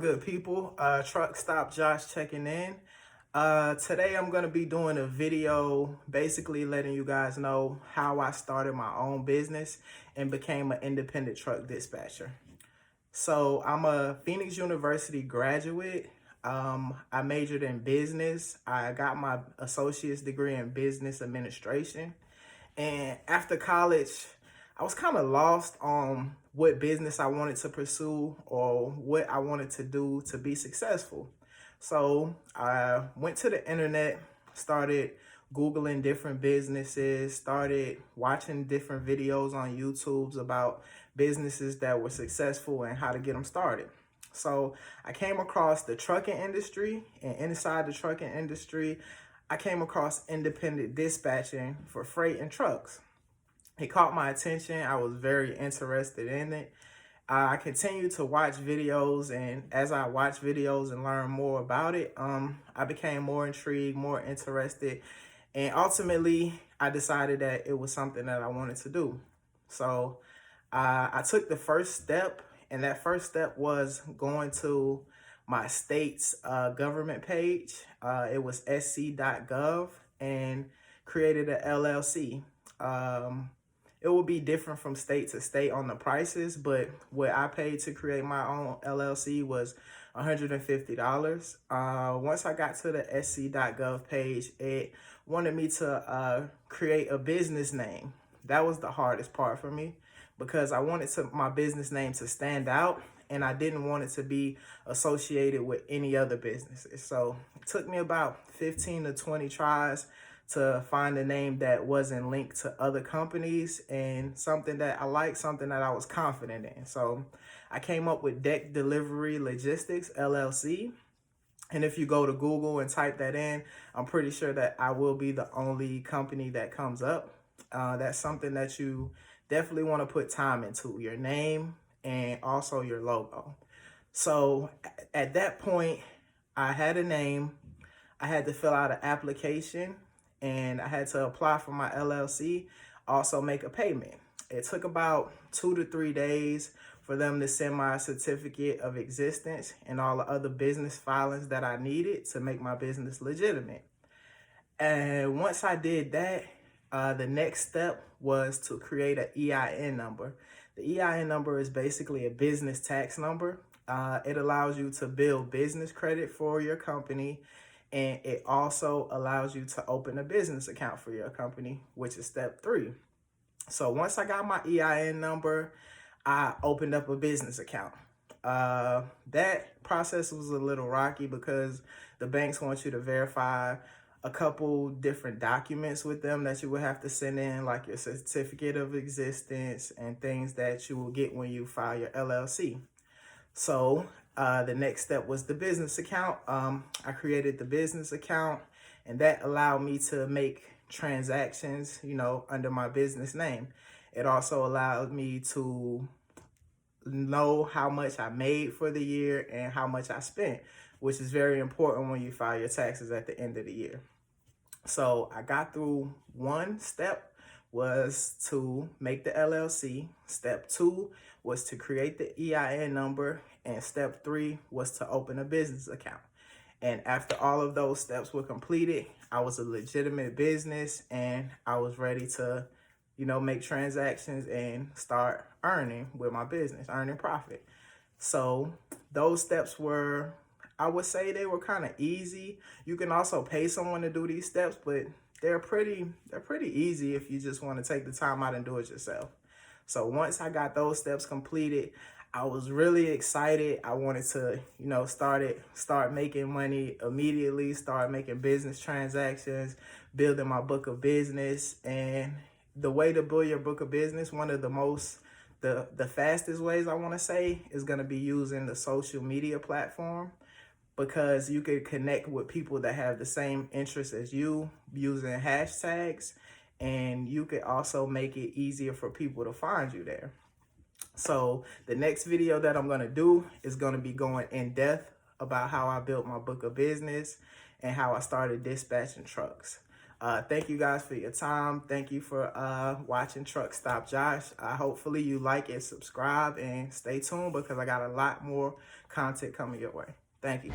good people? TruckStop Josh checking in. Today I'm going to be doing a video basically letting you guys know how I started my own business and became an independent truck dispatcher. So I'm a Phoenix University graduate. I majored in business. I got my associate's degree in business administration. And after college, I was kind of lost on what business I wanted to pursue or what I wanted to do to be successful. So I went to the internet, started Googling different businesses, started watching different videos on YouTube about businesses that were successful and how to get them started. So I came across the trucking industry, and inside the trucking industry, I came across independent dispatching for freight and trucks. It caught my attention. I was very interested in it. I continued to watch videos, and as I watched videos and learned more about it, I became more intrigued, more interested, and ultimately I decided that it was something that I wanted to do. So I took the first step, and that first step was going to my state's government page. It was sc.gov, and created an LLC. It will be different from state to state on the prices, but what I paid to create my own LLC was $150. Once I got to the sc.gov page, it wanted me to create a business name. That was the hardest part for me because I wanted my business name to stand out, and I didn't want it to be associated with any other businesses. So it took me about 15 to 20 tries to find a name that wasn't linked to other companies and something that I liked, something that I was confident in. So I came up with Deck Delivery Logistics LLC. And if you go to Google and type that in, I'm pretty sure that I will be the only company that comes up. That's something that you definitely want to put time into, your name and also your logo. So at that point, I had a name, I had to fill out an application, and I had to apply for my LLC, also make a payment. It took about 2 to 3 days for them to send my certificate of existence and all the other business filings that I needed to make my business legitimate. And once I did that, the next step was to create an EIN number. The EIN number is basically a business tax number. It allows you to build business credit for your company, and it also allows you to open a business account for your company, which is step 3. So once I got my EIN number, I opened up a business account. That process was a little rocky because the banks want you to verify a couple different documents with them that you would have to send in, like your certificate of existence and things that you will get when you file your LLC. So the next step was the business account. I created the business account, and that allowed me to make transactions, under my business name. It also allowed me to know how much I made for the year and how much I spent, which is very important when you file your taxes at the end of the year. So I got through one step was to make the LLC. Step 2 was to create the EIN number. And step 3 was to open a business account. And after all of those steps were completed, I was a legitimate business and I was ready to, make transactions and start earning with my business, earning profit. So those steps were, I would say they were kind of easy. You can also pay someone to do these steps, but they're pretty easy if you just want to take the time out and do it yourself. So once I got those steps completed, I was really excited. I wanted to, start making money immediately, start making business transactions, building my book of business. And the way to build your book of business, one of the fastest ways I want to say is going to be using the social media platform, because you can connect with people that have the same interests as you using hashtags, and you could also make it easier for people to find you there. So the next video that I'm going to do is going to be going in depth about how I built my book of business and how I started dispatching trucks. Thank you guys for your time. Thank you for watching Truck Stop Josh. Hopefully you like and subscribe and stay tuned because I got a lot more content coming your way. Thank you.